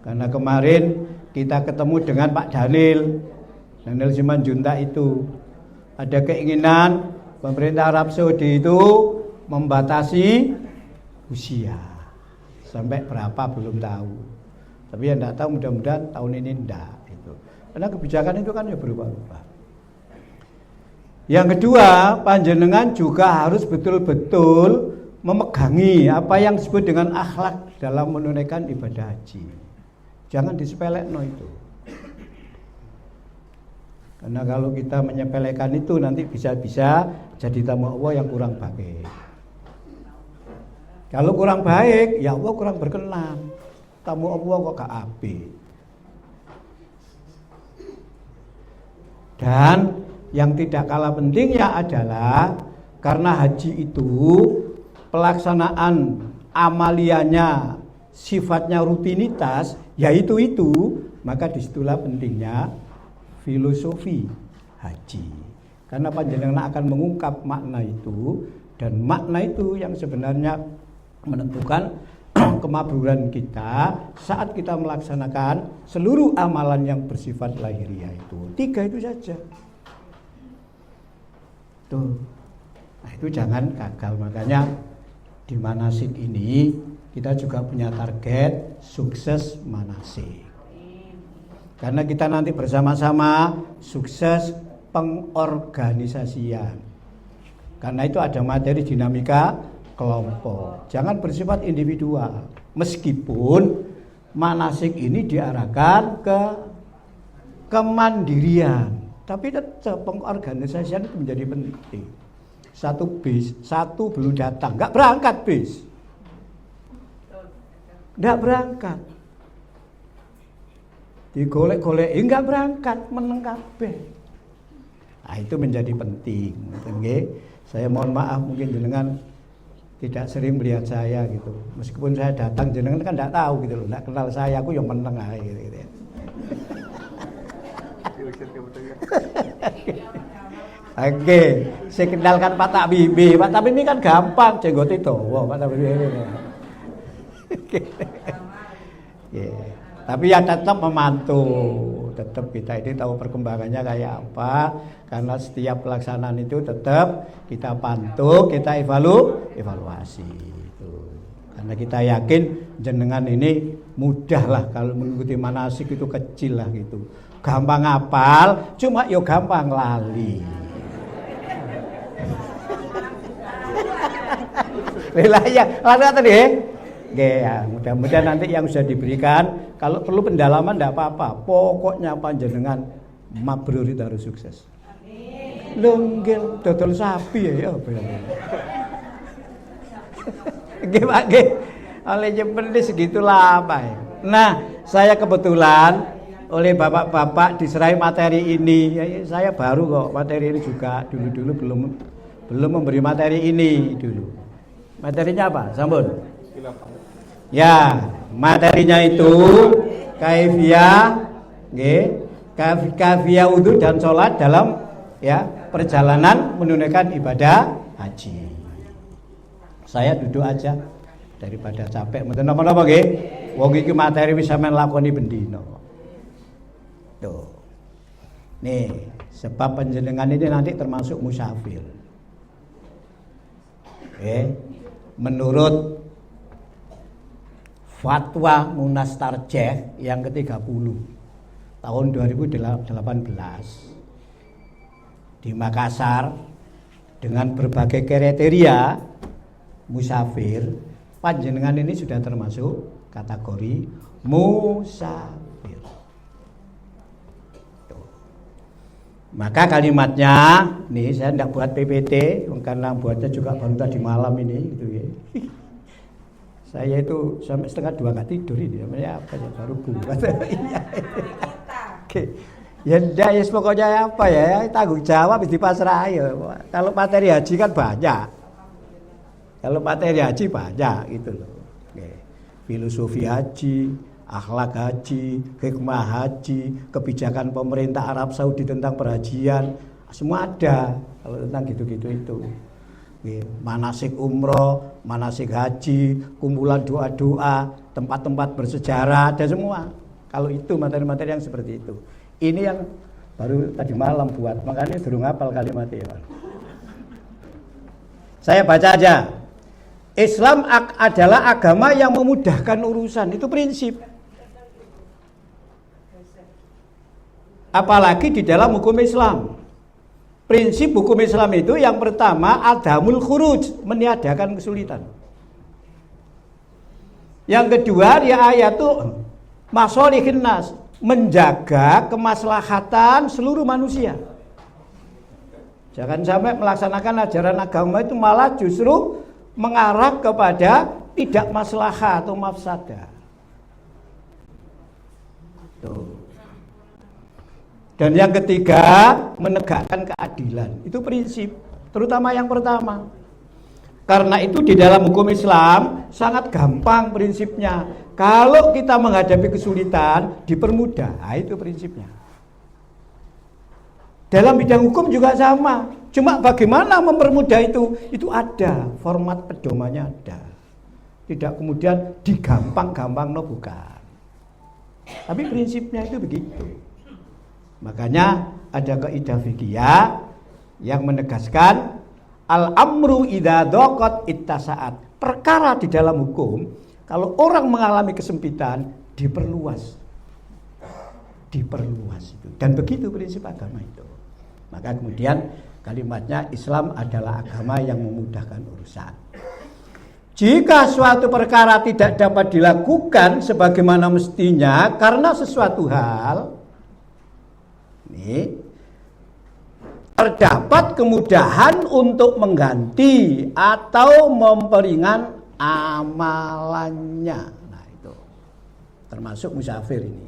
Karena kemarin kita ketemu dengan Pak Daniel Simanjuntak itu ada keinginan pemerintah Arab Saudi itu membatasi usia sampai berapa belum tahu. Tapi yang tidak tahu mudah-mudahan tahun ini tidak. Gitu. Karena kebijakan itu kan ya berubah-ubah. Yang kedua, panjenengan juga harus betul-betul memegangi apa yang disebut dengan akhlak dalam menunaikan ibadah haji. Jangan disepelekno itu. Karena kalau kita menyepelekan itu nanti bisa-bisa jadi tamu Allah yang kurang baik. Kalau kurang baik, ya Allah kurang berkenan. Tamu Allah kok gak apik. Dan yang tidak kalah pentingnya adalah karena haji itu pelaksanaan amaliannya sifatnya rutinitas, yaitu itu, maka disitulah pentingnya filosofi haji. Karena panjenengan akan mengungkap makna itu, dan makna itu yang sebenarnya menentukan kemabruran kita saat kita melaksanakan seluruh amalan yang bersifat lahiriah itu. 3 itu saja. Tuh. Nah, itu jangan gagal. Makanya di manasik ini kita juga punya target sukses manasik. Karena kita nanti bersama-sama sukses pengorganisasian. Karena itu ada materi dinamika kelompok. Jangan bersifat individual. Meskipun manasik ini diarahkan ke kemandirian, tapi tetap pengorganisasian itu menjadi penting. Satu belum datang, nggak berangkat bis, nggak berangkat. Digolek-golek, nggak berangkat, meneng kabeh. Nah, itu menjadi penting. Okay? Saya mohon maaf mungkin jenengan tidak sering melihat saya gitu. Meskipun saya datang jenengan kan tidak tahu gitu loh, tidak kenal saya, aku yang meneng aja gitu ya. Oke, saya kenalkan Pak Takbibi. Pak Takbibi kan gampang, jenggot itu. Wow, Pak Takbibi ini. Tapi ya tetap memantau, tetap kita ini tahu perkembangannya kayak apa. Karena setiap pelaksanaan itu tetap kita pantau, kita evaluasi. Itu. Karena kita yakin jenengan ini mudah lah kalau mengikuti manasik itu kecil lah gitu. Gampang hafal, cuma yo gampang lali. Wilayah, lalu tadi ya, mudah-mudahan nanti yang sudah diberikan, kalau perlu pendalaman tidak apa-apa. Pokoknya panjenengan mabrur itu harus sukses. Longgel, dodol sapi ya. Gimana? Oleh jempeni segitulah apa ya. Nah, saya kebetulan oleh bapak-bapak diserai materi ini. Ya, saya baru kok materi ini juga. Dulu belum memberi materi ini dulu. Materinya apa? Sampun. Ya, materinya itu kaifiyah, kaifiyah wudu dan sholat dalam ya perjalanan menunaikan ibadah haji. Saya duduk aja daripada capek. Mboten napa-napa nggih. Wong iki materi wis sampean lakoni bendina. Tuh. Nih, sebab panjenengan ini nanti termasuk musafir. Menurut Fatwa Munas Tarjeh yang ke-30 tahun 2018 di Makassar dengan berbagai kriteria musafir, panjenengan ini sudah termasuk kategori musafir. Tuh. Maka kalimatnya, nih saya tidak buat PPT, karena buatnya juga baru tadi malam ini, gitu ya. Saya itu sampai 1:30 nggak tidur ini, namanya apa ya, baru buka. Oke, ya ndak ya pokoknya apa ya, tanggung jawab di pasrah ya. Kalau materi haji kan banyak, gitu loh. Oke. Filosofi haji, akhlak haji, hikmah haji, kebijakan pemerintah Arab Saudi tentang perhajian, semua ada kalau tentang gitu-gitu itu. Manasik umroh, manasik haji, kumpulan doa-doa, tempat-tempat bersejarah, ada semua. Kalau itu materi-materi yang seperti itu. Ini yang baru tadi malam buat, makanya durung hafal kalimatnya. Saya baca aja. Islam adalah agama yang memudahkan urusan, itu prinsip. Apalagi di dalam hukum Islam. Prinsip hukum Islam itu yang pertama adamul khuruj, meniadakan kesulitan. Yang kedua ya ayatu masolihin nas, menjaga kemaslahatan seluruh manusia. Jangan sampai melaksanakan ajaran agama itu malah justru mengarah kepada tidak maslahah atau mafsadah. Tuh. Dan yang ketiga, menegakkan keadilan. Itu prinsip, terutama yang pertama. Karena itu di dalam hukum Islam sangat gampang prinsipnya. Kalau kita menghadapi kesulitan, dipermudah. Nah, itu prinsipnya. Dalam bidang hukum juga sama. Cuma bagaimana mempermudah itu ada, format pedomannya ada. Tidak kemudian digampang-gampang, no bukan. Tapi prinsipnya itu begitu. Makanya ada kaidah fikih yang menegaskan al-amru idza daqat ittasa'at. Perkara di dalam hukum, kalau orang mengalami kesempitan, diperluas. Diperluas itu. Dan begitu prinsip agama itu. Maka kemudian kalimatnya Islam adalah agama yang memudahkan urusan. Jika suatu perkara tidak dapat dilakukan sebagaimana mestinya karena sesuatu hal, ini terdapat kemudahan untuk mengganti atau memperingan amalannya. Nah itu termasuk musafir ini.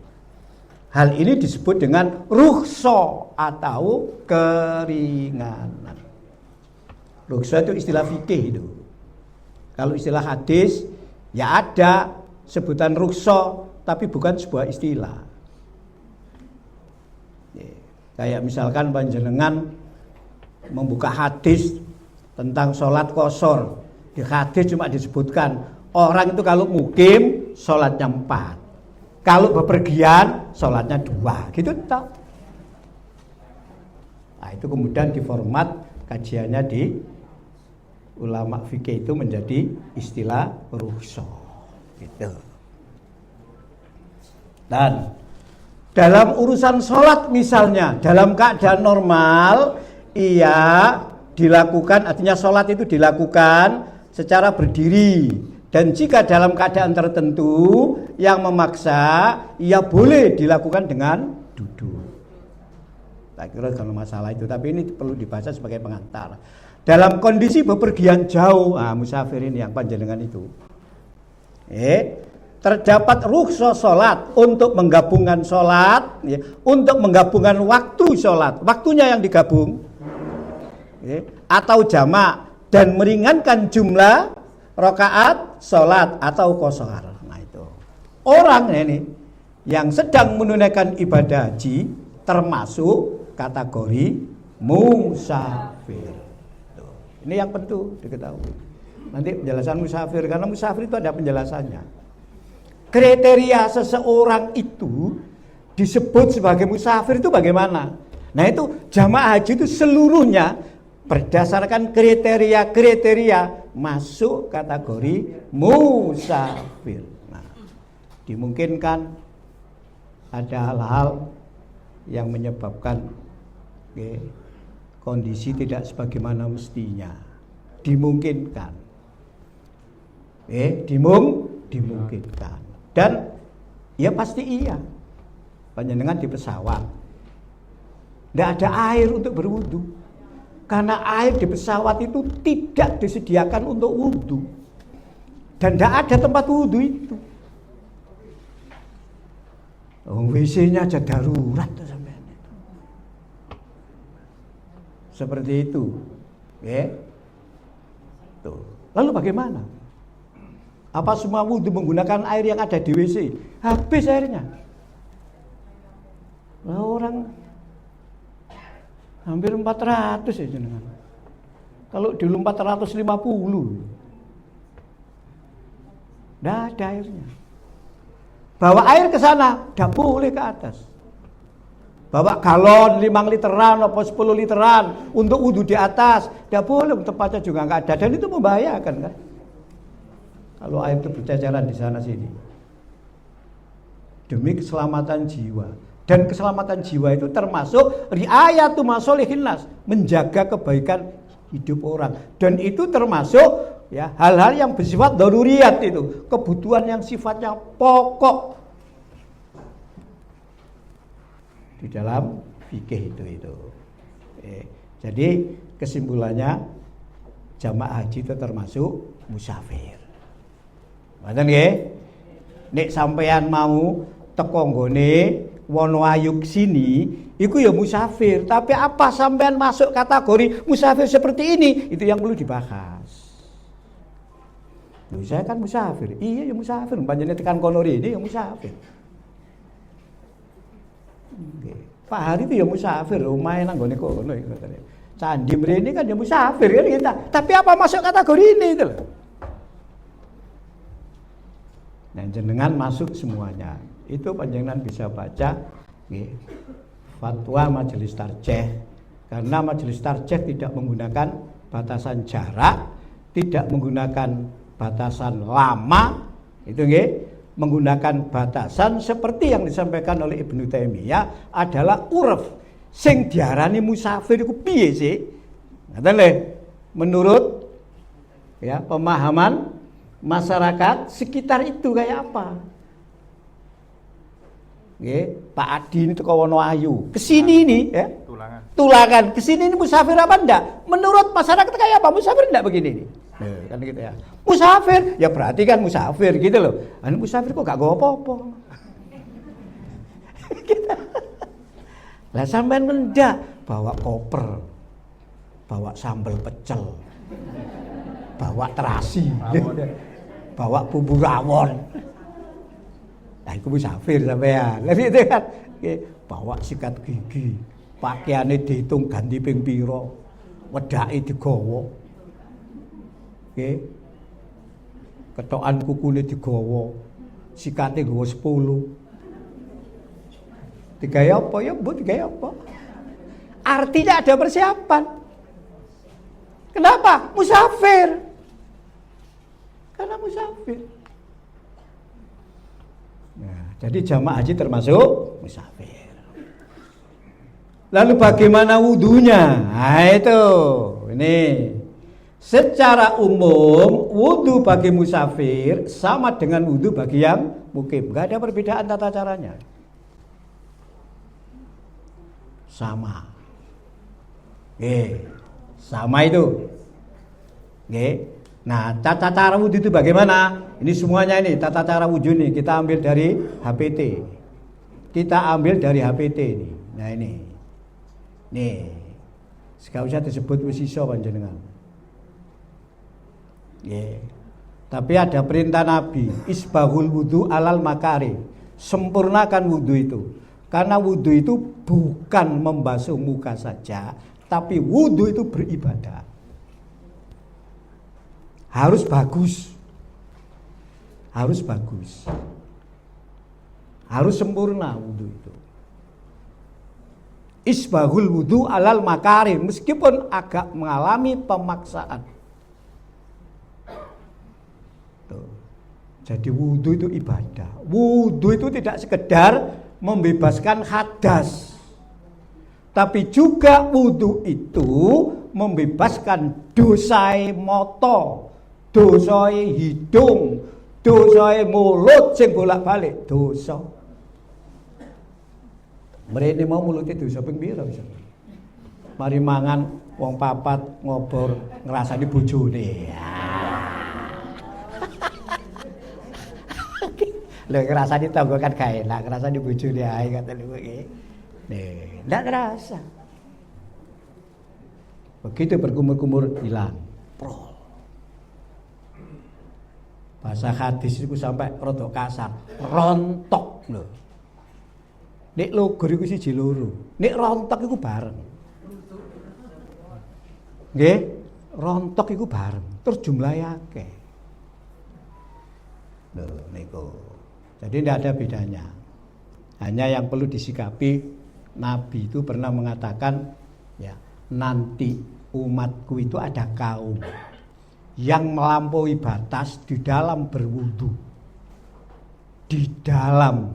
Hal ini disebut dengan rukhsah atau keringanan. Rukhsah itu istilah fikih itu. Kalau istilah hadis ya ada sebutan rukhsah tapi bukan sebuah istilah. Kayak misalkan panjenengan membuka hadis tentang sholat qashar. Di hadis cuma disebutkan orang itu kalau mukim sholatnya 4, kalau bepergian sholatnya 2, gitu tak? Nah itu kemudian diformat kajiannya di ulama fikih itu menjadi istilah rukhsah, gitu. Dan dalam urusan sholat misalnya, dalam keadaan normal, ia dilakukan, artinya sholat itu dilakukan secara berdiri. Dan jika dalam keadaan tertentu yang memaksa, ia boleh dilakukan dengan duduk. Tak kira kalau masalah itu, tapi ini perlu dibaca sebagai pengantar. Dalam kondisi bepergian jauh, musafirin yang panjenengan itu, terdapat rukhsah sholat untuk menggabungkan sholat, ya, untuk menggabungkan waktu sholat, waktunya yang digabung, ya, atau jamak, dan meringankan jumlah rakaat sholat atau qashar. Nah itu orang ini yang sedang menunaikan ibadah haji termasuk kategori musafir. Tuh. Ini yang penting diketahui. Nanti penjelasan musafir, karena musafir itu ada penjelasannya. Kriteria seseorang itu disebut sebagai musafir itu bagaimana? Nah itu jamaah haji itu seluruhnya berdasarkan kriteria masuk kategori musafir. Nah, dimungkinkan ada hal-hal yang menyebabkan kondisi tidak sebagaimana mestinya. Dimungkinkan. Dimungkinkan. Dan ya pasti iya. Panjenengan di pesawat tidak ada air untuk berwudu, karena air di pesawat itu tidak disediakan untuk wudu, dan tidak ada tempat wudu itu. WC-nya aja darurat sampai. Seperti itu, ya. Tuh. Lalu bagaimana? Apa semua wudu menggunakan air yang ada di WC? Habis airnya. Nah, orang hampir 400 ya jenengan. Kalau dulu 450. Nggak ada airnya. Bawa air ke sana, tidak boleh ke atas. Bawa galon 5 literan atau 10 literan untuk wudhu di atas, tidak boleh, tempatnya juga nggak ada, dan itu membahayakan kan. Kalau air itu berceceran di sana sini, demi keselamatan jiwa. Dan keselamatan jiwa itu termasuk riayatu masolihin nas, menjaga kebaikan hidup orang. Dan itu termasuk ya hal-hal yang bersifat daruriyat, itu kebutuhan yang sifatnya pokok di dalam fikih itu. Jadi kesimpulannya jamaah haji itu termasuk musafir. Ngoten nggih? Nek sampean mau teko nggone Wonoayu sini, itu ya musafir. Tapi apa sampean masuk kategori musafir seperti ini? Itu yang perlu dibahas. Loh, saya kan musafir. Iya ya musafir. Panjenengan tekan kono ini ya musafir. Pak Hari itu ya musafir, omahe nang gone kono iku. Candi mrene kan ya musafir kan kita. Tapi apa masuk kategori ini itu loh. Nah, jenengan masuk semuanya. Itu panjenengan bisa baca nggih, fatwa Majelis Tarjih. Karena Majelis Tarjih tidak menggunakan batasan jarak, tidak menggunakan batasan lama, itu nggih, menggunakan batasan seperti yang disampaikan oleh Ibnu Taimiyah adalah urf. Sing diarani musafir iku piye sih? Ngoten lho. Menurut ya pemahaman masyarakat sekitar itu kayak apa? Nggih, Pak Adi ini teko Wonoayu. Kesini ini ya. Tulangan. Kesini ini musafir apa enggak? Menurut masyarakat kayak apa? Musafir enggak begini nih? Kan gitu ya. Musafir, ya berarti kan musafir gitu loh. Anu musafir kok gak gowo apa-apa. Gitu. Lah sampean mendak bawa koper, bawa sambal pecel, bawa terasi, bawa bumbu rawon. Nah itu musafir sampean. Lah itu kan bawa sikat gigi, pakaiane dihitung ganti ping pira, wedake digawa. Nggih. Ketokan kukune digawa, sikate nggawa 10. Digawe apa ya, Bu? Digawe apa? Artinya ada persiapan. Kenapa? Musafir. Karena musafir. Nah, jadi jamaah haji termasuk musafir. Lalu bagaimana wudunya? Nah itu, ini. Secara umum, wudu bagi musafir sama dengan wudu bagi yang mukim. Gak ada perbedaan tata caranya. Sama. Sama itu. Nah, tata cara wudu itu bagaimana? Ini semuanya ini, tata cara wudu nih. Kita ambil dari HPT. Kita ambil dari HPT ini. Nah ini. Nih. Sekali usah disebut wis iso panjenengan. Tapi ada perintah Nabi, isbahul wudu alal makari, sempurnakan wudu itu. Karena wudu itu bukan membasuh muka saja, tapi wudu itu beribadah. Harus bagus. Harus bagus. Harus sempurna wudu itu. Isbahul wudu alal makari, meskipun agak mengalami pemaksaan. Jadi wudu itu ibadah. Wudu itu tidak sekedar membebaskan hadas, tapi juga wudu itu membebaskan dosai mata, dosai hidung, dosai mulut sing bolak-balik dosa. Mrene mau mulute dosa ping pira bisa? Mari mangan wong papat ngobor ngrasani bojone. Lho ngrasani tangga kan gak enak, ngrasani bojone ae kata lho iki. Nih, ndak ngerasa. Begitu berkumur-kumur hilang. Prol. Bahasa hadis itu sampai rada kasar, rontok lho. Nek logor iku siji loro, nek rontok iku bareng. Nggih, rontok iku bareng, terus jumlahe akeh. Lho niku. Jadi tidak ada bedanya. Hanya yang perlu disikapi, Nabi itu pernah mengatakan, ya, nanti umatku itu ada kaum yang melampaui batas di dalam berwudu, di dalam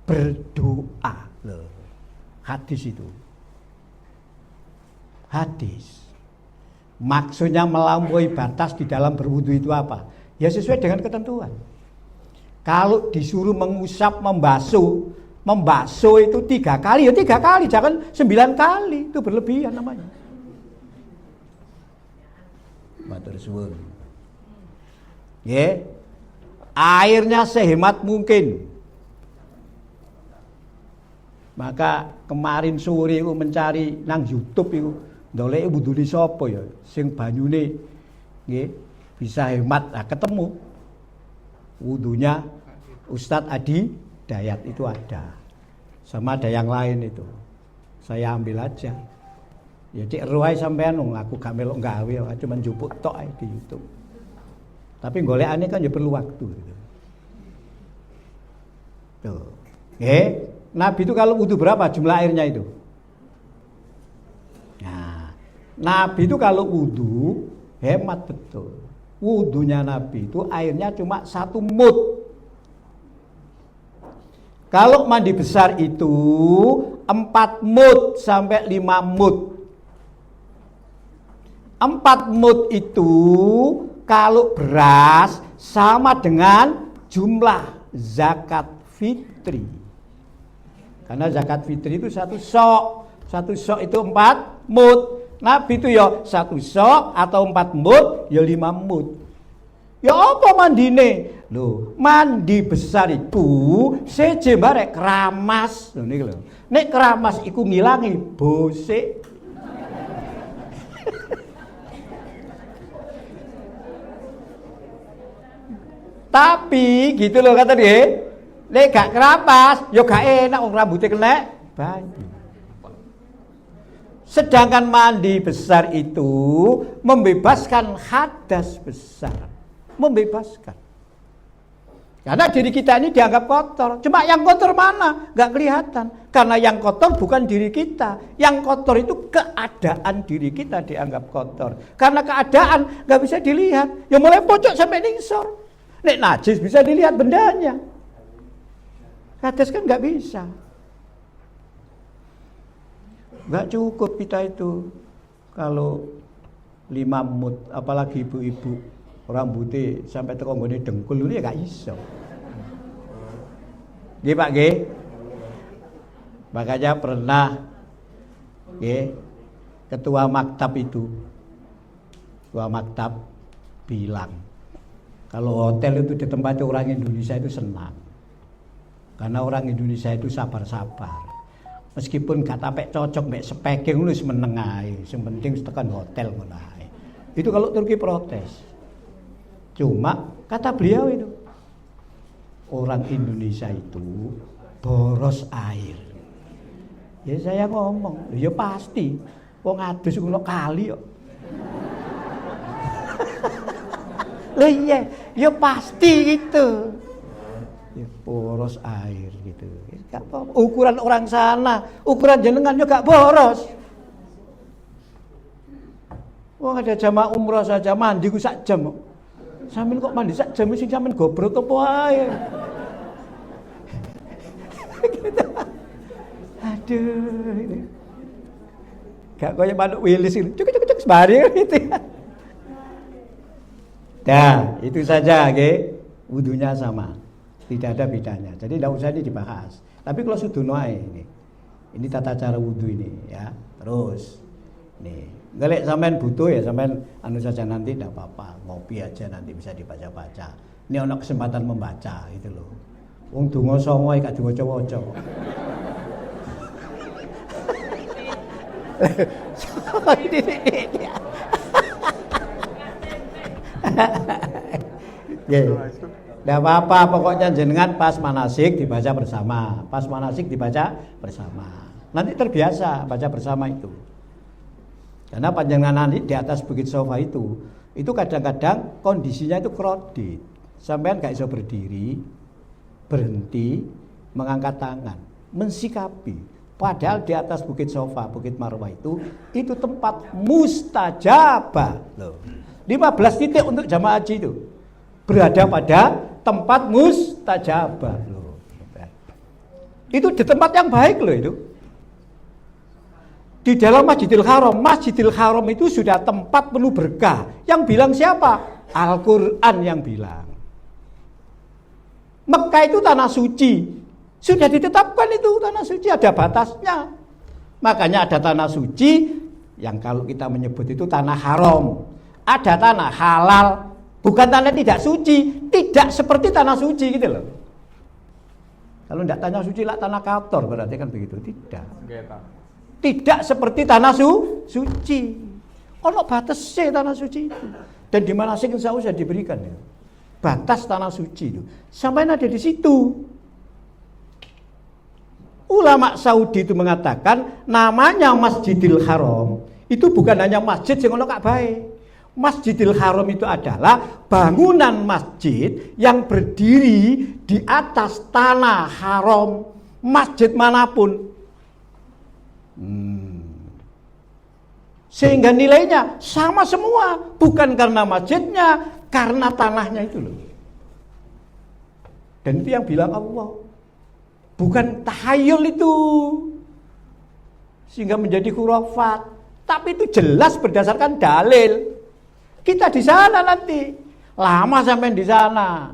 berdoa. Loh, hadis itu. Hadis. Maksudnya melampaui batas di dalam berwudu itu apa? Ya sesuai dengan ketentuan. Kalau disuruh mengusap, membasuh itu 3 kali, ya 3 kali, jangan 9 kali, itu berlebihan namanya. Matur suwun. Ya, airnya sehemat mungkin. Maka kemarin sore aku mencari nang YouTube itu, ndoleke wudune sapa ya, sing banyune nggih bisa hemat. Nah, ketemu wudunya Ustadz Adi Dayat itu ada. Sama ada yang lain itu. Saya ambil aja. Ya cek ruai sampean aku gak melok gawe, cuma njupuk tok ae di YouTube. Tapi golekane kan ya perlu waktu gitu. Tuh. Nabi itu kalau wudu berapa jumlah airnya itu? Nah, Nabi itu kalau wudu hemat betul. Wudunya Nabi itu airnya cuma 1 mud. Kalau mandi besar itu 4 mud sampai 5 mud. 4 mud itu kalau beras sama dengan jumlah zakat fitri. Karena zakat fitri itu 1 sok. 1 sok itu 4 mud. Nabi itu ya 1 sok atau 4 mud ya 5 mud. Ya apa mandine? Loh, mandi besar itu seje barek keramas. Lho niki lho. Nek keramas iku ngilangi bosik. Tapi gitu loh kata dia. Nek gak keramas, ya gak enak wong rambutnya kena banyu. Sedangkan mandi besar itu membebaskan hadas besar. Membebaskan. Karena diri kita ini dianggap kotor. Cuma yang kotor mana? Gak kelihatan. Karena yang kotor bukan diri kita. Yang kotor itu keadaan diri kita dianggap kotor. Karena keadaan gak bisa dilihat. Ya mulai pojok sampai ningsor. Nek najis bisa dilihat bendanya. Hadas kan gak bisa. Gak cukup kita itu. Kalau 5 mud, apalagi ibu-ibu rambutnya sampai teko nggone dengkul itu ya gak iso. Nggih Pak nggih. Makanya pernah nggih ketua maktab itu. Ketua maktab bilang kalau hotel itu ditempati orang Indonesia itu senang. Karena orang Indonesia itu sabar-sabar. Meskipun gak tapek cocok mek speking lu wis meneng ae, sing penting tekan hotel ngono ae. Itu kalau Turki protes. Cuma kata beliau itu orang Indonesia itu boros air. Ya saya ngomong, ya pasti. Wong adus ngono kali kok. Lah iya, ya pasti gitu. Ya boros air gitu. Gak apa-apa. Ukuran orang sana, ukuran jenengan juga gak boros. Wong ada jamaah umrah saja mandi ku sak jam. Sambil kok mandi sak jam sing sampean gobrot apa ae. Gitu. Aduh ini. Gak koyo manuk wilis itu. Cuk sembarang gitu ya. Nah, itu saja nggih. Wudunya sama. Tidak ada bedanya. Jadi tidak usah ini dibahas. Tapi kalau sudono ae ini. Ini tata cara wudu ini ya. Terus nih, golek sampean butuh ya sampean anu saja nanti tidak apa-apa. Ngopi aja nanti bisa dibaca-baca. Ini ono kesempatan membaca gitu loh. Wong donga songo gak diwaca-waca. Tidak apa-apa, pokoknya jenengan pas manasik dibaca bersama. Pas manasik dibaca bersama. Nanti terbiasa baca bersama itu. Karena panjangan nanti di atas bukit sofa itu kadang-kadang kondisinya itu kredit. Sampean gak bisa berdiri, berhenti, mengangkat tangan, mensikapi. Padahal di atas Bukit Sofa, Bukit Marwah itu tempat mustajabah. Loh. 15 titik untuk jamaah haji itu berada pada tempat mustajabah. Loh. Itu di tempat yang baik loh itu. Di dalam Masjidil Haram itu sudah tempat penuh berkah. Yang bilang siapa? Al-Quran yang bilang. Mekah itu tanah suci. Sudah ditetapkan itu tanah suci, ada batasnya. Makanya ada tanah suci yang kalau kita menyebut itu tanah haram. Ada tanah halal, bukan tanah tidak suci. Tidak seperti tanah suci gitu loh. Kalau tidak tanah suci lah tanah kotor, berarti kan begitu. Tidak seperti tanah suci. Ono batasnya tanah suci itu. Dan di mana sih insya Allah sudah diberikan ya. Batas tanah suci itu. Sampai ada di situ. Ulama Saudi itu mengatakan namanya Masjidil Haram itu bukan hanya masjid yang ono Ka'bah. Masjidil Haram itu adalah bangunan masjid yang berdiri di atas tanah haram. Masjid manapun. Sehingga nilainya sama semua, bukan karena masjidnya, karena tanahnya itu loh. Dan itu yang bilang Allah, bukan tahayul itu, sehingga menjadi khurafat, tapi itu jelas berdasarkan dalil. Kita di sana nanti, lama sampai di sana.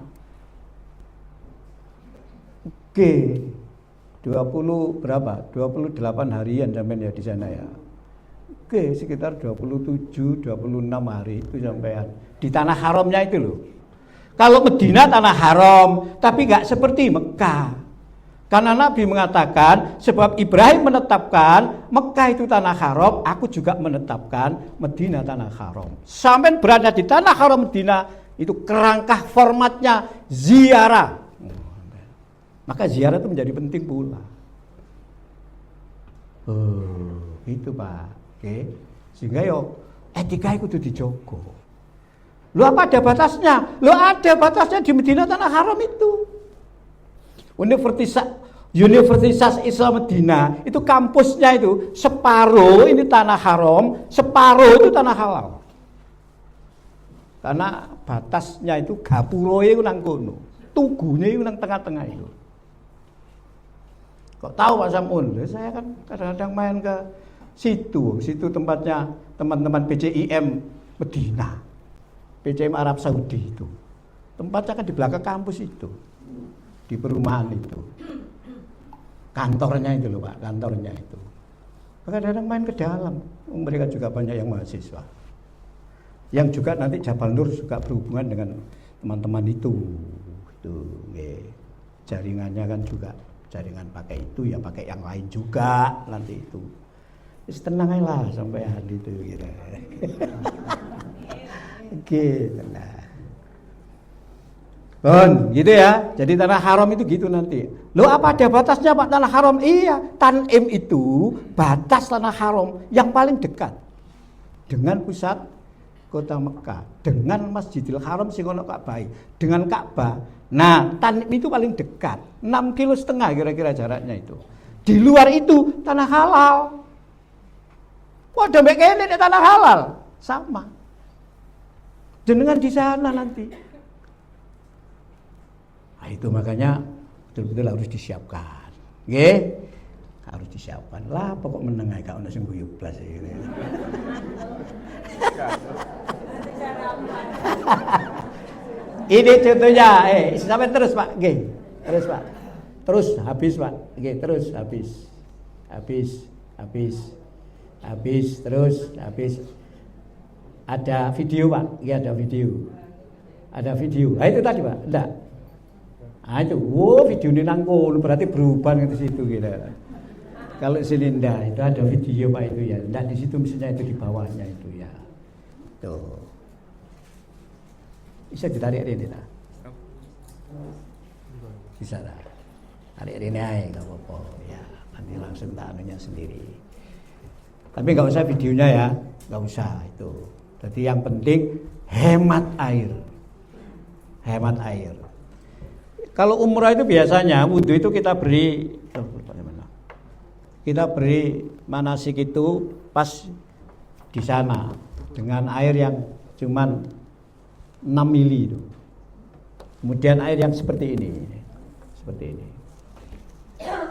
Oke. 20 berapa? 28 harian sampai ya di sana ya. Oke, sekitar 27, 26 hari itu sampean di tanah haramnya itu loh. Kalau Medina tanah haram, tapi enggak seperti Mekah. Karena Nabi mengatakan, sebab Ibrahim menetapkan Mekah itu tanah haram, aku juga menetapkan Medina tanah haram. Sampai berada di tanah haram Medina, itu kerangka formatnya ziarah. Maka ziarah itu menjadi penting pula. Itu Pak. Oke. Sehingga etika itu dijogo. Lo apa ada batasnya? Lo ada batasnya di Medina tanah haram itu. Universitas Islam Medina itu kampusnya itu separuh ini tanah haram, separuh itu tanah halal. Karena batasnya itu gapuroe itu nang kono, tugune itu nang tengah-tengah itu. Kok tahu Pak Samun? Saya kan kadang-kadang main ke situ tempatnya teman-teman PCIM Medina, PCIM Arab Saudi itu. Tempatnya kan di belakang kampus itu, di perumahan itu. Kantornya itu loh Pak, kantornya itu. Kadang-kadang main ke dalam, mereka juga banyak yang mahasiswa. Yang juga nanti Jabal Nur juga berhubungan dengan teman-teman itu. Jaringannya kan juga jaringan pakai itu ya pakai yang lain juga nanti itu. Tenang aja lah sampai hari itu gitu. Oke, tenang. Gitu ya. Jadi tanah haram itu gitu nanti. Loh apa ada batasnya Pak tanah haram? Iya, Tanim itu batas tanah haram yang paling dekat dengan pusat kota Mekah, dengan Masjidil Haram sing ono Ka'bah, dengan Ka'bah. Nah, Tanim itu paling dekat, 6,5 kilo kira-kira jaraknya itu. Di luar itu tanah halal. Waduh mbek kene tanah halal, sama. Jenengan di sana nanti. Nah, itu makanya betul-betul harus disiapkan. Nggih? Harus disiapkan. Lah pokok meneng ae gak ono sing guyu blas iki. Ini contohnya, sampai terus Pak, nggih. Terus Pak. Terus habis Pak. Nggih, terus habis. Habis terus habis. Ada video Pak, nggih ada video. Ada video. Nah itu tadi Pak, enggak. Ah itu, video ini nangkul berarti berubah ke situ gitu. Kalau sini enggak, itu ada video Pak itu ya. Enggak di situ misalnya itu di bawahnya itu ya. Tuh. Bisa ditarik ini tak? Bisa tak? Tarik ini aja enggak apa-apa ya. Nanti langsung tak anunya sendiri. Tapi enggak usah videonya ya, enggak usah itu. Jadi yang penting hemat air. Hemat air. Kalau umrah itu biasanya wudhu itu kita beri manasik itu pas di sana dengan air yang cuman 6 mili itu. Kemudian air yang seperti ini.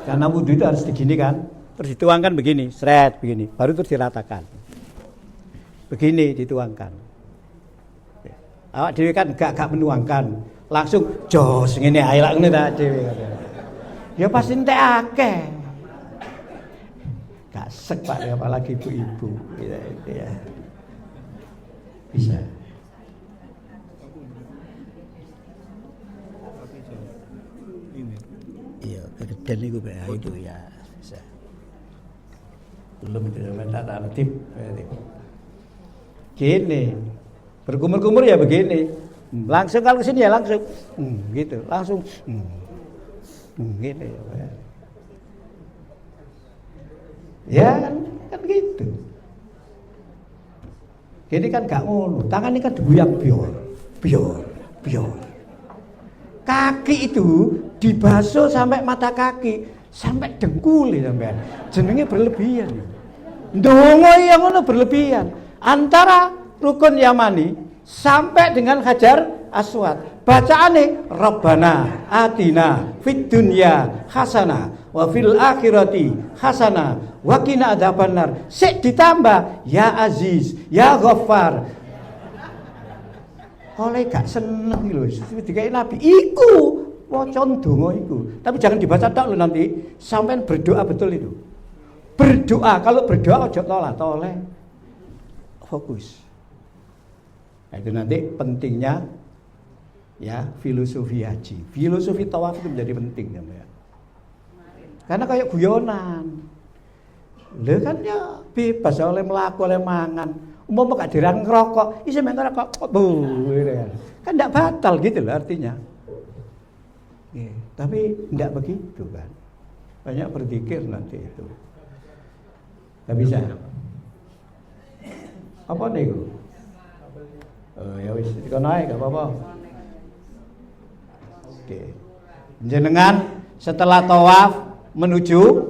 Karena wudhu itu harus begini kan, terus dituangkan begini, seret begini, baru terus diratakan. Begini dituangkan. Awak dhewe kan gak menuangkan, langsung jos ngene ae lak ngene ta dhewe. Ya pasti entek akeh. Gak sek Pak, apalagi ibu-ibu gitu ya. Bisa. Iya, kegedean itu itu ya bisa. Belum itu tak tertib. Gini, berkumur-kumur ya begini. Langsung kalau sini ya langsung, gitu, langsung, gitu ya. Ya kan gitu. Jadi kan gak ngono, tangan ini kan dibuyang bior. Kaki itu dibasuh sampai mata kaki, sampai dengkul sampai. Jenenge berlebihan. Ndonga yang ngono berlebihan. Antara rukun Yamani sampai dengan Hajar Aswad. Bacaane Rabbana atina fid dunya hasanah wa fil akhirati hasanah wa qina adzabannar. Sik ditambah ya Aziz, ya Ghaffar. Oleh gak seneng lho, dikai Nabi iku waca ndonga iku. Tapi jangan dibaca tok lho nanti, sampean berdoa betul itu. Berdoa, kalau berdoa aja toleh. Fokus. Nah, itu nanti pentingnya ya filosofi haji. Filosofi tawaf itu menjadi penting ya. Karena kayak guyonan. Lha kan ya bebas oleh melaku oleh mangan. Umpama gak dirang ngerokok, isi main ngerokok, kan tidak batal gitu loh artinya. Ya, tapi tidak begitu kan. Banyak berzikir nanti itu. Gak bisa. Apa nih? Ya wis, dikon naik gak apa-apa. Oke. Jenengan setelah tawaf menuju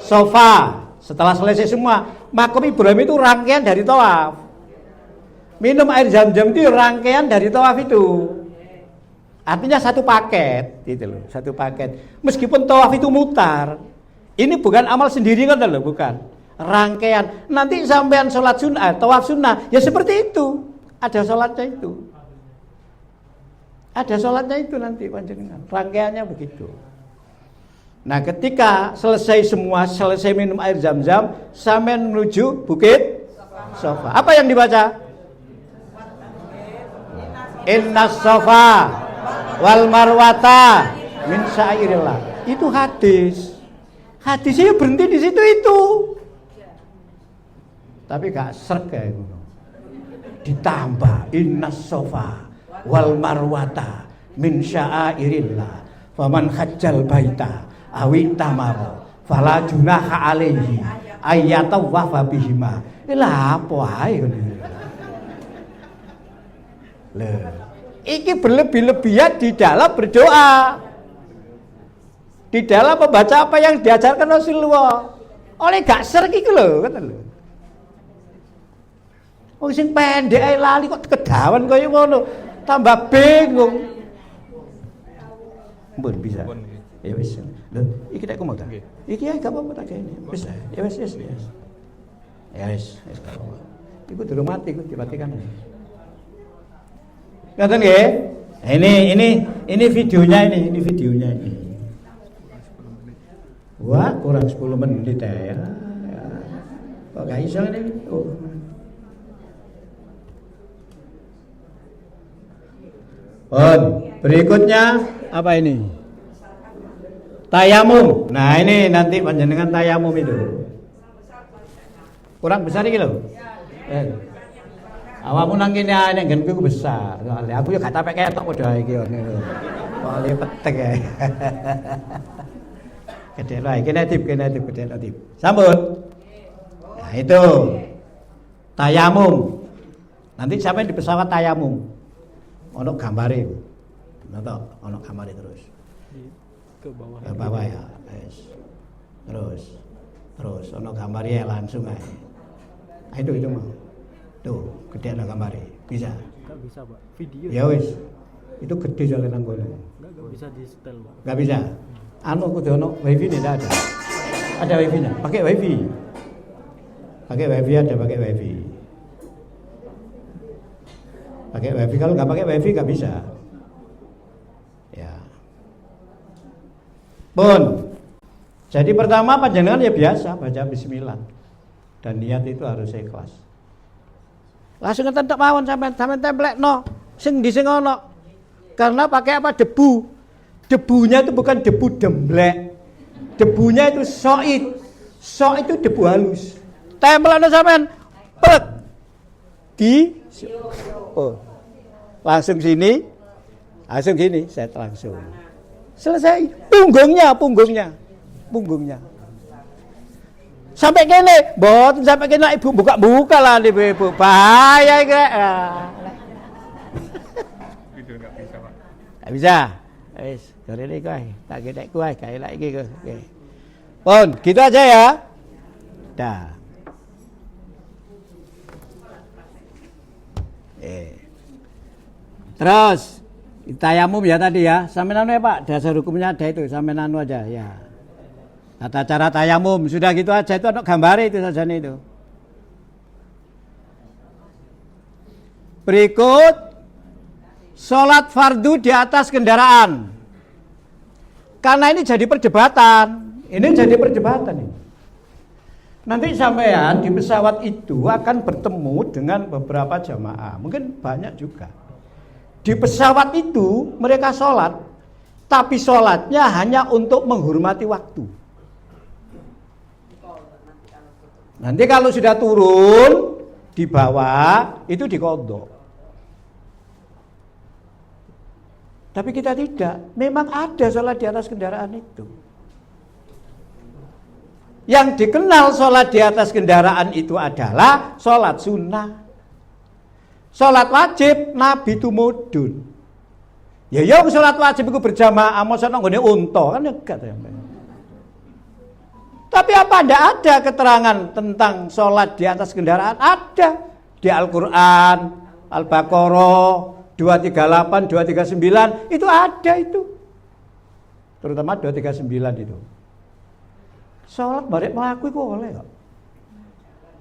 sofa. Setelah selesai semua, makom Ibrahim itu rangkaian dari tawaf. Minum air zam-zam itu rangkaian dari tawaf itu. Artinya satu paket, gitu loh, satu paket. Meskipun tawaf itu mutar, ini bukan amal sendiri kan loh, bukan. Rangkaian. Nanti sampean sholat sunnah, tawaf sunnah, ya seperti itu. Ada sholatnya itu. Ada sholatnya itu nanti panjenengan. Rangkaiannya begitu. Nah, ketika selesai minum air zam-zam, sampean menuju bukit Safa. Apa yang dibaca? Innas Safa wal Marwata min syairillah. Itu hadis. Hadisnya berhenti di situ itu. Tapi gak serk kayak gitu. Ditambah Innas Safa wal Marwata min syairillah. Faman hajjal baita awi tamaro fala junaha alaihi ayyatawafa bihima. Lah apa ae ngono. Lah, iki berlebih-lebihan di dalam berdoa. Di dalam membaca apa yang diajarkan Rasulullah. Oleh gak ser iki lho, ngoten lho. Wong sing pendek ae lali kok kedawan kaya ngono. Tambah bingung. Mbon bisa. Ya wis. Lho, iki tak mau ta? Iki ae gak apa-apa tak kene. Wis, ya wis. Ya wis gak apa-apa. Iku durung mati, iku dimatikan. Ngoten nggih? Ini videonya ini. Wah, kurang 10 menit ya. Kok gak iso ini? Oh. Berikutnya apa ini? Tayamum. Nah, ini nanti panjenengan tayamum itu. Kurang besar iki lho. Awakmu nang kene ae nek nggenku besar. Soale aku yo gak tapek ketok padha iki ngono lho. Soale petek ae. Gede wae, kene tip. Sambut. Nah, itu. Tayamum. Nanti sampai di pesawat tayamum. ono gambare. Nonton, ono gambare terus. Ke bawah. Ke bawah ya. Yes. Terus ono gambare langsung ae. Itu mau. Tuh, gede ada gambare. Bisa. Enggak bisa, Pak. Video. Ya wis. Itu gede soalnya nang kono. Enggak bisa di setel, Pak. Enggak bisa. Anu kudu ono wifi tidak ada. Ada wifi-nya. Pakai wifi. Pakai wifi ada pakai wifi. Pakai wifi, kalau nggak pakai wifi nggak bisa. Ya. Pun. Jadi pertama panjenengan ya biasa baca bismillah. Dan niat itu harus ikhlas. Langsung ngetentek mawon sampean templekno sing ndi sing ono. Karena pakai apa? Debu. Debunya itu bukan debu demblek. Debunya itu soid. Soid itu debu halus. Tempelno sampean plek. Oh. Langsung sini. Langsung gini, set langsung. Selesai. Punggungnya. Sampai kene, mboten sampai kene ibu buka lah ibu. Bahaya iki. Video enggak bisa, Pak. Enggak bisa. Wis, gorene kowe. Tak gedek kowe gawe lek iki kowe. Oke. Pun, gitu aja ya. Dah. Terus tayamum ya tadi ya. Sampean anu ya Pak, dasar hukumnya ada itu, sampean anu aja ya. Tata cara tayamum sudah gitu aja, itu ada gambare itu saja nih itu. Berikut sholat fardu di atas kendaraan. Karena ini jadi perdebatan. Ini. Nanti sampean di pesawat itu akan bertemu dengan beberapa jamaah. Mungkin banyak juga. Di pesawat itu mereka sholat, tapi sholatnya hanya untuk menghormati waktu. Nanti kalau sudah turun di bawah itu diqodho. Tapi kita tidak. Memang ada sholat di atas kendaraan itu. Yang dikenal sholat di atas kendaraan itu adalah sholat sunnah. Sholat wajib Nabi itu mudun. Ya sholat wajib itu berjamaah, masa nggone unta kan enggak. Tapi apa tidak ada keterangan tentang sholat di atas kendaraan? Ada di Al-Quran, Al-Baqarah 238, 239 itu ada itu. Terutama 239 itu. Sholat barek melaku itu oleh kok.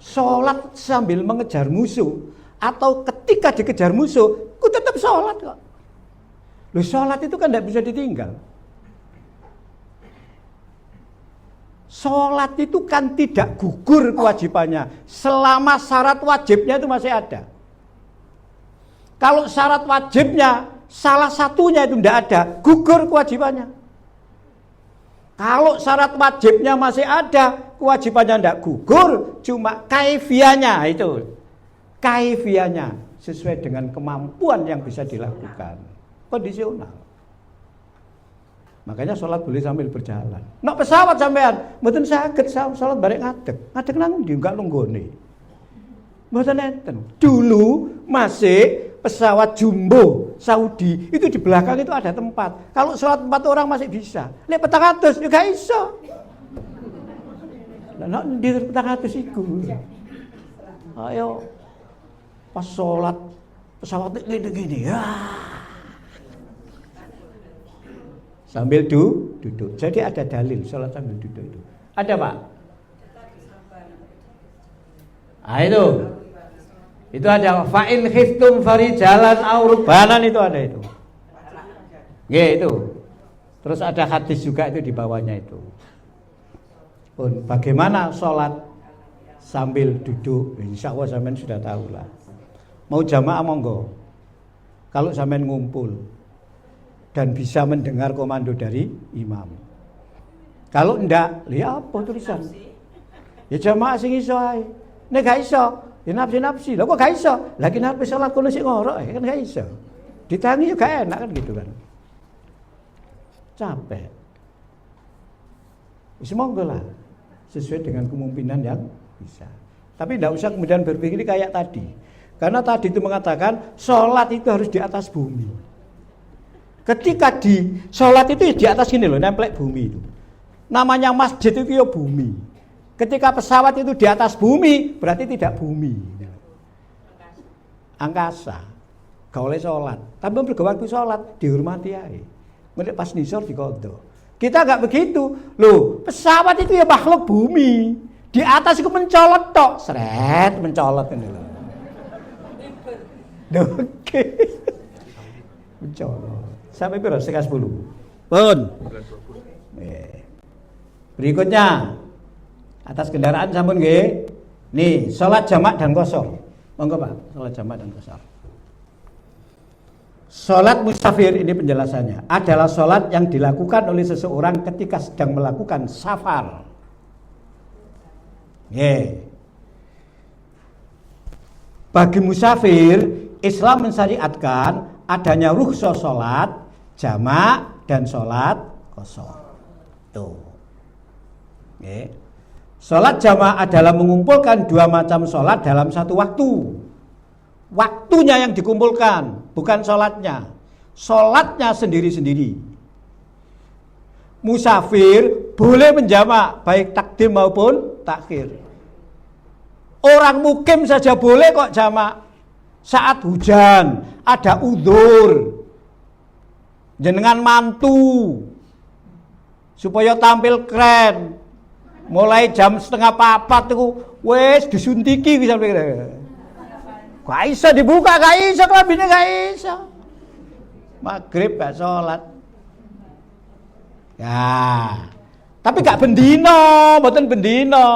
Sholat sambil mengejar musuh atau ketika dikejar musuh, ku tetap sholat kok. Loh, sholat itu kan tidak bisa ditinggal. Sholat itu kan tidak gugur kewajibannya selama syarat wajibnya itu masih ada. Kalau syarat wajibnya salah satunya itu tidak ada, gugur kewajibannya. Kalau syarat wajibnya masih ada, kewajibannya tidak gugur, cuma kaifiahnya itu. Kaifiahnya sesuai dengan kemampuan yang bisa dilakukan. Kondisional. Makanya sholat boleh sambil berjalan. Nak pesawat sampean, mboten saged sholat bareng ngadeg. Ngadeg nang ndi enggak lunggone. Mboten enten. Dulu masih pesawat jumbo Saudi itu di belakang itu ada tempat. Kalau sholat 4 orang masih bisa. Nek petang atus juga iso. Lah nek di petang atus iku. Ayo pas sholat pesawat gini-gini ya. Sambil duduk. Jadi ada dalil sholat sambil duduk itu. Ada Pak? Ah itu. Itu ada fa'in khiftum farijalan aw rukbanan itu ada itu. Nggih itu. Terus ada hadis juga itu di bawahnya itu. Pun bagaimana sholat sambil duduk? Insya Allah sampean sudah tahu lah. Mau jamaah monggo. Kalau sampean ngumpul dan bisa mendengar komando dari imam. Kalau enggak, lihat apa tulisan? Ya jamaah sing iso ae. Nek gak iso, ya nafsi-nafsi. Lah kok gak iso? Lagi nang salat kono sik ngorok kan gak iso. Ditangi juga enak kan gitu kan. Capek. Wis monggo lah. Sesuai dengan kemungkinan yang bisa. Tapi enggak usah kemudian berpikir kayak tadi. Karena tadi itu mengatakan sholat itu harus di atas bumi. Ketika di sholat itu di atas gini loh, nemplek bumi itu. Namanya masjid itu ya bumi. Ketika pesawat itu di atas bumi, berarti tidak bumi. Angkasa. Gak oleh sholat. Tapi bergawaktu sholat, dihormati aja. Mereka pas nisor dikondo. Kita gak begitu. Loh, pesawat itu ya makhluk bumi. Di atas itu mencolot tok. Seret, mencolot ini loh. Oke. Mencolot. Sampai berapa? 10. Pun. Berikutnya. Atas kendaraan sampun nggih. Nih, salat jamak dan qashar. Monggo Pak, salat jamak dan qashar. Salat musafir ini penjelasannya adalah salat yang dilakukan oleh seseorang ketika sedang melakukan safar. Bagi musafir, Islam mensyariatkan adanya rukhsah salat jamak dan salat qashar. Tuh. Salat jamak adalah mengumpulkan dua macam salat dalam satu waktu. Waktunya yang dikumpulkan, bukan salatnya. Salatnya sendiri-sendiri. Musafir boleh menjamak baik takdim maupun takhir. Orang mukim saja boleh kok jamak. Saat hujan, ada udzur. Jenengan mantu supaya tampil keren. Mulai jam 3:30 itu wes disuntiki bisa pikir. Gak bisa dibuka, gak bisa kelabine gak bisa. Maghrib gak sholat. Ya. Tapi gak bendino, mboten bendino.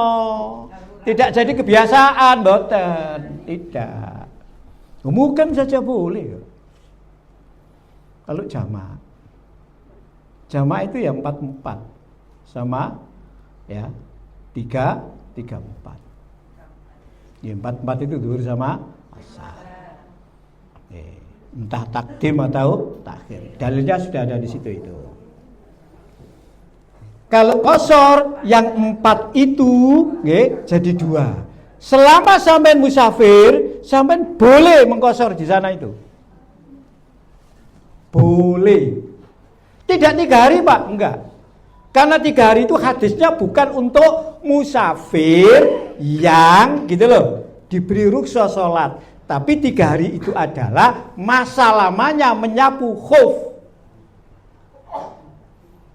Tidak jadi kebiasaan, mboten. Tidak. Mungkin saja boleh. Kalau jamaah. Jamaah itu ya 4-4 sama ya 3-4. Ya 4-4 itu zuhur sama asar. Entah takdim atau takhir. Dalilnya sudah ada di situ itu. Kalau qashar yang 4 itu jadi 2. Selama sampean musafir, sampean boleh mengqashar di sana itu. Boleh. Tidak 3 hari Pak, enggak. Karena 3 hari itu hadisnya bukan untuk musafir yang gitu loh diberi rukhsah sholat. Tapi 3 hari itu adalah masa lamanya menyapu khuf.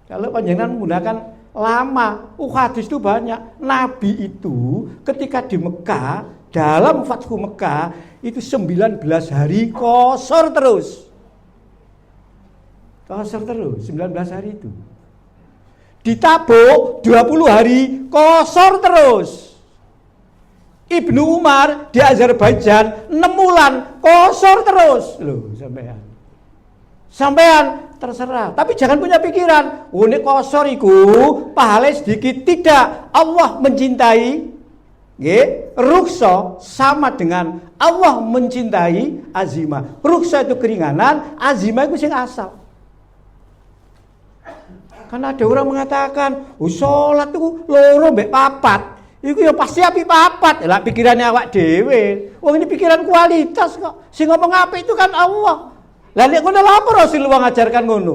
Kalau panjenengan menggunakan lama, hadis itu banyak. Nabi itu ketika di Mekah, dalam Fathu Mekah itu 19 hari qashar terus. Qashar terus 19 hari itu. Di Tabuk 20 hari qashar terus. Ibnu Umar di Azerbaijan 6 bulan qashar terus. Loh, sampean terserah. Tapi jangan punya pikiran, nek qashar iku pahala sedikit. Tidak. Allah mencintai rukhsah sama dengan Allah mencintai azimah. Rukhsah itu keringanan, azimah itu sing asal. Karena ada orang mengatakan, sholat itu loro mbek papat. Iku ya pasti api papat. Lah pikirannya awak dhewe. Wong ini pikiran kualitas kok. Sing ngomong apik itu kan Allah. Lah nek ngono lha apa Rasulullah ngajarkan ngono?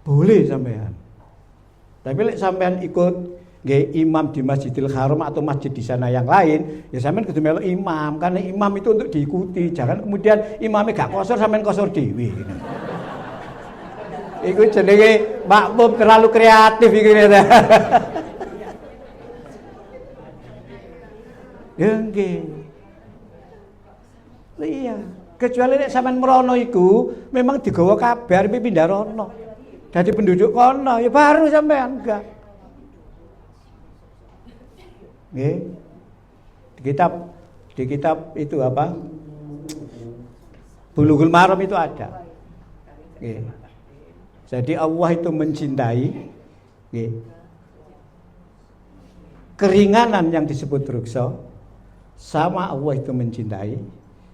Boleh sampean. Tapi lek sampean ikut nggih imam di Masjidil Haram atau masjid di sana yang lain, ya sampean kudu melok imam karena imam itu untuk diikuti. Jangan kemudian imamnya gak qashar sampean qashar dhewe. Iku jenenge makmum terlalu kreatif iki. Ya nggih. Iya, kecuali nek sampean merono iku memang digawa kabeh arepe pindah rono. Dadi penduduk kono ya baru sampean enggak. Nggih. Di kitab itu apa? Bulughul Maram itu ada. Nggih. Jadi Allah itu mencintai keringanan yang disebut rukhsah, sama Allah itu mencintai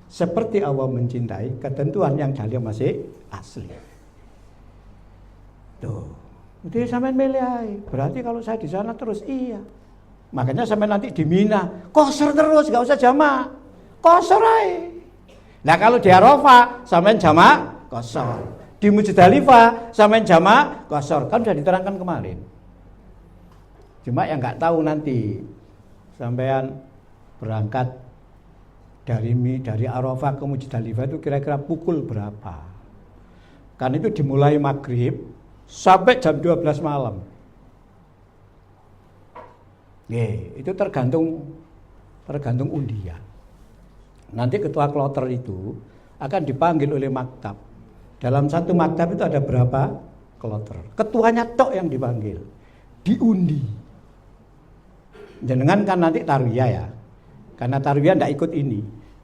seperti Allah mencintai ketentuan yang dalil masih asli. Tuh, itu sampean milih aja. Berarti kalau saya di sana terus iya. Makanya sampai nanti di Mina qasar terus, gak usah jamak. Qasar aja. Nah kalau di Arafah sampean jamak qasar. Di Muzdalifah sampean jamak qasar. Kan sudah diterangkan kemarin. Cuma yang nggak tahu nanti sampean berangkat dari Arafah ke Muzdalifah itu kira-kira pukul berapa? Kan itu dimulai maghrib sampai jam 12 malam. Itu tergantung undian. Nanti ketua kloter itu akan dipanggil oleh maktab. Dalam satu maktab itu ada berapa kloter? Ketuanya tok yang dipanggil, diundi. Jenengan kan nanti tarwiyah ya, karena tarwiyah tidak ikut ini.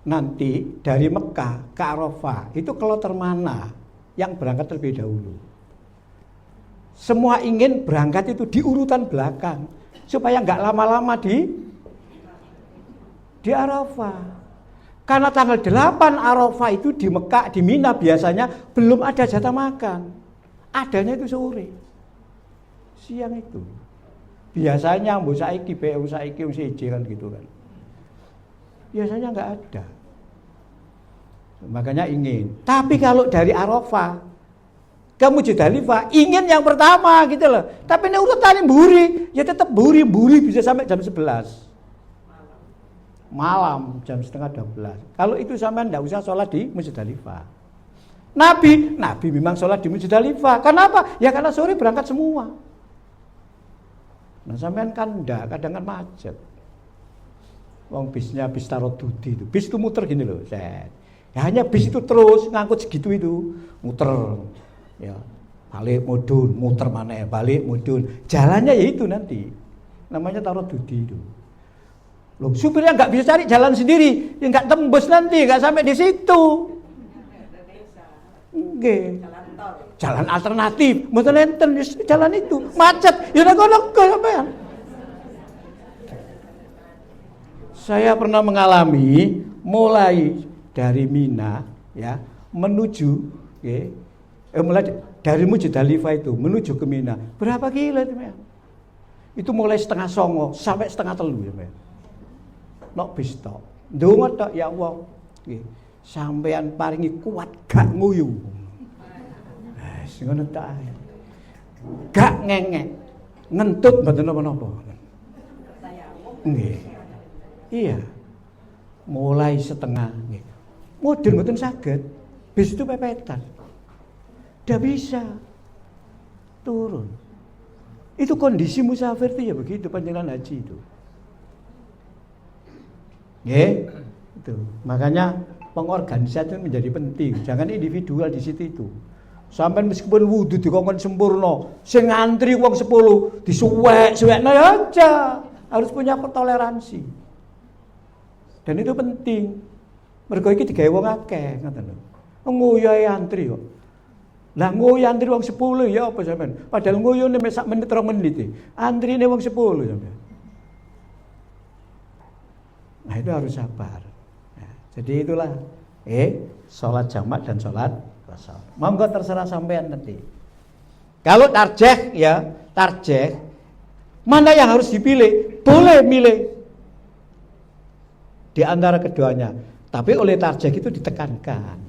Nanti dari Mekah ke Arafah itu kloter mana yang berangkat terlebih dahulu? Semua ingin berangkat itu di urutan belakang supaya nggak lama-lama di Arafah. Karena tanggal 8 Arafah itu di Mekah, di Mina biasanya belum ada jatah makan. Adanya itu sore. Siang itu. Biasanya mbok saiki BU saiki kan gitu kan. Biasanya nggak ada. Makanya ingin. Tapi kalau dari Arafah ke Muzdalifah ingin yang pertama gitu loh. Tapi ini urutannya buri, ya tetap buri bisa sampai jam 11. Malam jam setengah 12. Kalau itu sampean enggak usah sholat di Muzdalifah. Nabi memang sholat di Muzdalifah. Kenapa? Ya karena sore berangkat semua. Nah sampean kan enggak, kadang kan macet. Wong bisnya bis Tarodudi itu. Bis itu muter gini loh, set. Ya hanya bis itu terus ngangkut segitu itu, muter. Ya, balik mudun, muter mana ya, balik mudun. Jalannya ya itu nanti. Namanya Tarodudi itu. Loh, supirnya nggak bisa cari jalan sendiri, ya nggak tembus nanti, nggak sampai di situ. Nggih. Jalan alternatif, mboten enten jalan itu macet, ya nek sampean. Saya pernah mengalami mulai dari Mina ya menuju mulai dari Muzdalifah itu menuju ke Mina. Berapa kilo itu, Mas? Itu mulai 2:30 sampai 2:30 ya, Mas. Nok bis tok. Ndonga tok ya Allah. Nggih. Sampean paringi kuat gak nguyu. Wes ngono tok ae. Gak ngengek. Ngentut mboten napa-napa. Nggih. Iya. Mulai setengah nggih. Mudun mboten saged. Bis itu pepetan. Ndak bisa turun. Itu kondisi musafir itu ya begitu panjenengan haji itu. Itu. Makanya pengorganisasian menjadi penting. Jangan individual di situ itu. Sampai meskipun wudu dikongkon sempurna, sing ngantri wong 10 disuwek-suwekno ya aja. Harus punya toleransi. Dan itu penting. Mergo iki digawe wong akeh, ngoten lho. Nguyuhe antri kok. Lah nguyuh antri wong 10 ya apa sampean? Padahal nguyuhne mek sak menit 2 menit iki. Antrine wong 10 sampean. Nah itu harus sabar. Nah, jadi itulah sholat jamak dan sholat qasar. Monggo terserah sampean nanti. Kalau tarjih mana yang harus dipilih? Boleh milih di antara keduanya. Tapi oleh tarjih itu ditekankan,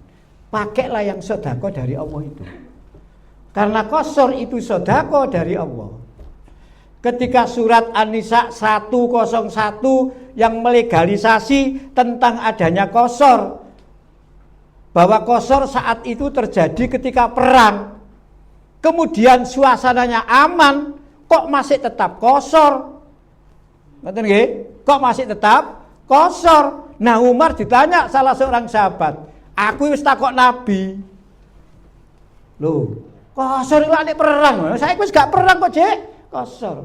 pakailah yang sedekah dari Allah itu. Karena qasar itu sedekah dari Allah. Ketika surat An-Nisa 101 yang melegalisasi tentang adanya qasar, bahwa qasar saat itu terjadi ketika perang, kemudian suasananya aman, kok masih tetap qasar? Ngerti nggih? Kok masih tetap qasar? Nah Umar ditanya salah seorang sahabat, aku wis takok Nabi, loh qasar iku nek perang, saya wis gak perang kok Cek, qasar.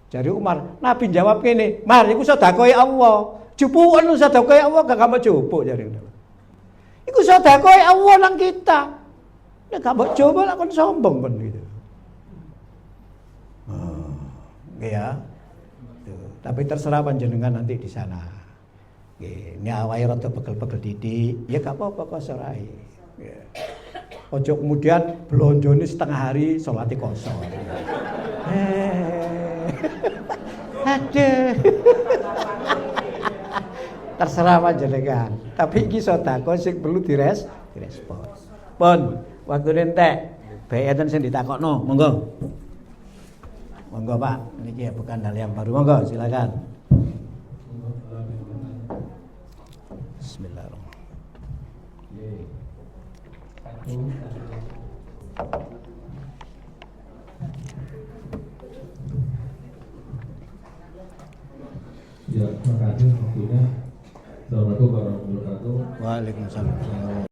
Jadi Umar, Nabi jawab gini, Mar, iku sedekah Allah. Jupuken sedekah Allah gak mbok jupuk jare. Iku sedekah Allah nang kita. Nek gak mbok coba lak kon sombong kon gitu. Ya. Tuh. Tapi terserah panjenengan nanti di sana. Nggih, ini awake rada pegel-pegel titik, ya gak apa-apa qasar ae. Ya. Ojo kemudian blonjone setengah hari salate kosong. Aduh. Terserah panjenengan. Tapi iki sedekah sing perlu direspon. Pun, waktu entek. Baik enten sing ditakokno, monggo. Monggo Pak, niki bukan hal yang baru. Monggo, silakan. Bismillahirrahmanirrahim. Ya, terima kasih waktunya. Assalamualaikum warahmatullahi wabarakatuh. Waalaikumsalam.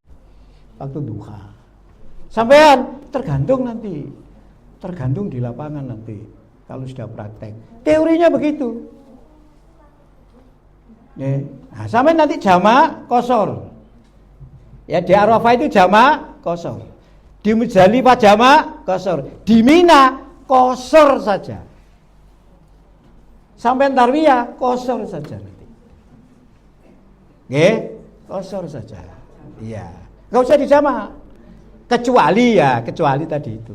Waktu duha. Sampean tergantung nanti. Tergantung di lapangan nanti. Kalau sudah praktek. Teorinya begitu. Nah, sampean nanti jamak qashar. Ya di Arafah itu jamak qashar. Di Muzdalifah jamak qashar. Di Mina qashar saja. Sampai tarwiyah qashar saja nanti. Nggih, qashar saja. Iya. Enggak usah dijamak. Kecuali tadi itu.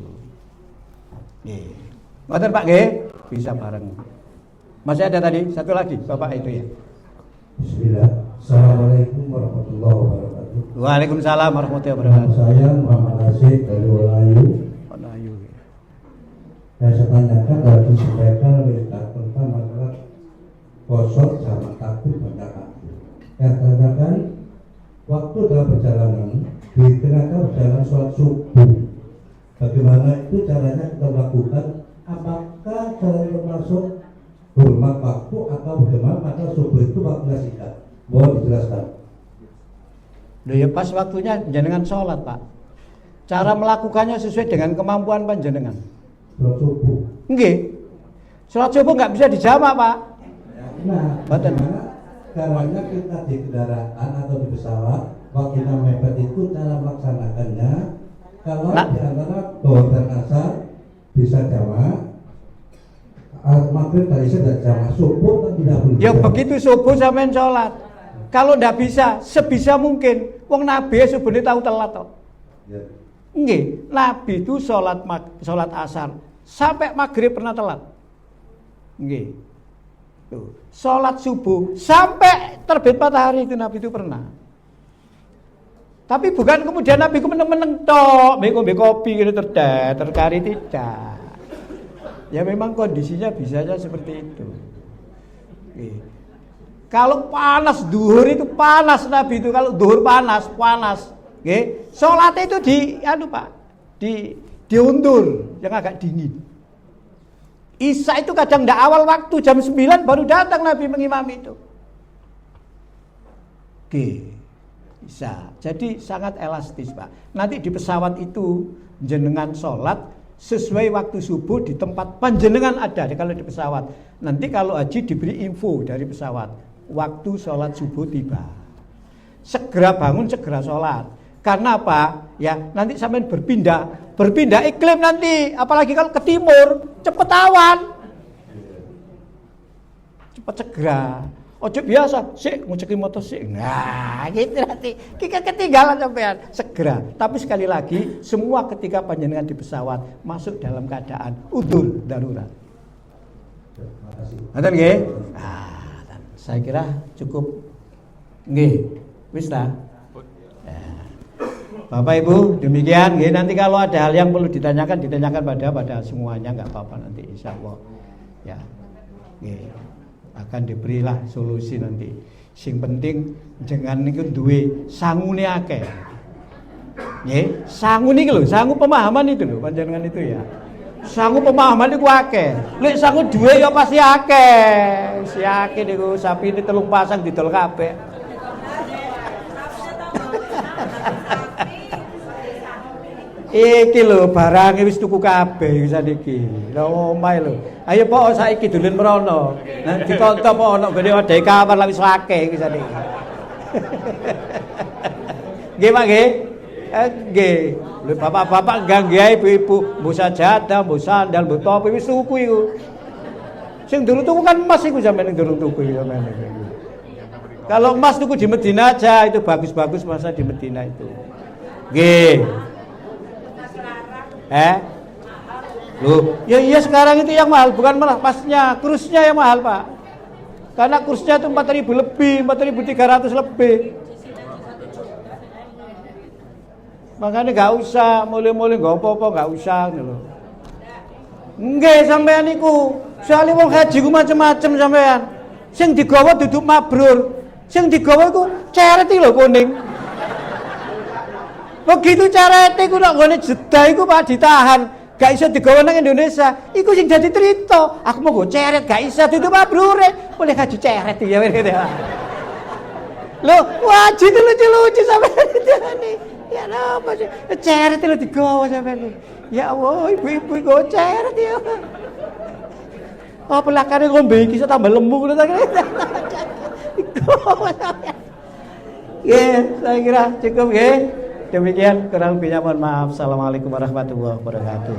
Nggih. Ngoten Pak nggih? Bisa bareng. Masih ada tadi satu lagi Bapak itu ya. Bismillah. Assalamualaikum warahmatullahi wabarakatuh. Waalaikumsalam warahmatullahi Nama wabarakatuh. saya Muhammad Asyik dari Walayu. Walayu. Yang saya tanyakan dari disampaikan tentang masalah kosor sama takbir pada takbir. Yang tanyakan waktu dalam perjalanan di tengah perjalanan sholat subuh. Bagaimana itu caranya kita lakukan? Apakah caranya termasuk hormat waktu atau bagaimana? Maka subuh itu waktunya singkat. Mohon dijelaskan. Loh ya pas waktunya jenengan sholat Pak. Cara melakukannya sesuai dengan kemampuan panjenengan. Sholat subuh. Nggih. Sholat subuh nggak bisa dijamak Pak. Nah, bagaimana caranya kita di kendaraan atau di pesawat waktu kita mepet itu cara melaksanakannya? Kalau di antara Dhuhr dan Asar bisa jamak, maghrib dan isya dan jamak, subuh kan tidak boleh. Ya begitu subuh sampean sholat. Kalau ndak bisa, sebisa mungkin. Wong Nabi subuh ini tahu telat toh. Ya. Nggih, Nabi itu sholat asar sampai maghrib pernah telat. Nggih. Tuh, sholat subuh sampai terbit matahari itu Nabi itu pernah. Tapi bukan kemudian Nabi itu meneng-meneng tok, ngombe kopi gitu terkari tidak. Ya memang kondisinya bisa saja seperti itu. Nggih. Kalau panas duhur itu panas Nabi itu, kalau duhur panas. Nggih, salat itu diundur yang agak dingin. Isya itu kadang ndak awal waktu jam 9 baru datang Nabi mengimami itu. Oke. Bisa. Jadi sangat elastis, Pak. Nanti di pesawat itu jenengan salat sesuai waktu subuh di tempat panjenengan ada kalau di pesawat. Nanti kalau haji diberi info dari pesawat. Waktu sholat subuh tiba. Segera bangun, segera sholat. Karena apa? Ya nanti sampai berpindah iklim nanti. Apalagi kalau ke timur, cepet awan. Cepet segera. Ojo biasa, sik nguceki motor sik. Nah, gitu nanti. Kita ketinggalan sampean. Segera. Tapi sekali lagi, semua ketika panjenengan di pesawat masuk dalam keadaan udzur darurat. Terima kasih. Ngoten nggih? Saya kira cukup. Nggih, wis ta? Bapak Ibu, demikian nggih. Nanti kalau ada hal yang perlu ditanyakan pada semuanya, enggak apa-apa nanti insyaallah. Ya. Nggih. Akan diberilah solusi nanti. Sing penting jangan niku duwe sangune akeh. Nggih, sangu niki lho, sangu pemahaman itu lho panjenengan itu ya. Sangu pemahaman iku akeh. Lek sangu duwe ya pasti akeh. Si akeh niku sapi ini 3 pasang didol kabeh. Iki lho barang wis tuku kabeh saniki. Lha omahe lho. Ayo pok saiki dolen mrono. Nah dikonto pok ono gene wadah kamar lha wis akeh iki saniki. Nggih Pak nggih. Nggih. Lho bapak-bapak gangge ibu-ibu, mbok sajadah, mbok sandal, mbok topi wis tuku iku. Sing durung tuku kan emas iku sampeyan durung tuku iku sampeyan. Kalau emas tuku di Medina aja itu bagus-bagus masa di Medina itu. Nggih. Loh, ya iya sekarang itu yang mahal, bukan malah pasnya, kursnya yang mahal Pak. Karena kursnya itu 4.000 lebih, 4.300 lebih. Makanya gak usah, mulai-mulai gak apa-apa, gak usah gitu loh. Nggih sampean niku, soalnya wong haji ku macem-macem sampean. Sing digawa duduk mabrur, sing digawa iku ceret lho kuning. Begitu carete ku nek nggone Jeddah iku Pak ditahan, gak iso digawa nang Indonesia. Iku sing dadi trito. Aku mau go ceret gak iso duduk mabrure, boleh haji ceret ya gitu ya. Lho, wajib itu lucu-lucu sampean itu nih. Ya apa sih? Ceret lho digawa sampean. Ya Allah, ibu-ibu go ceret ya. Apa lakane ngombe iki iso tambah lemu ngono ta. Ya, saya kira cukup ya. Demikian kurang lebihnya mohon maaf. Assalamualaikum warahmatullahi wabarakatuh.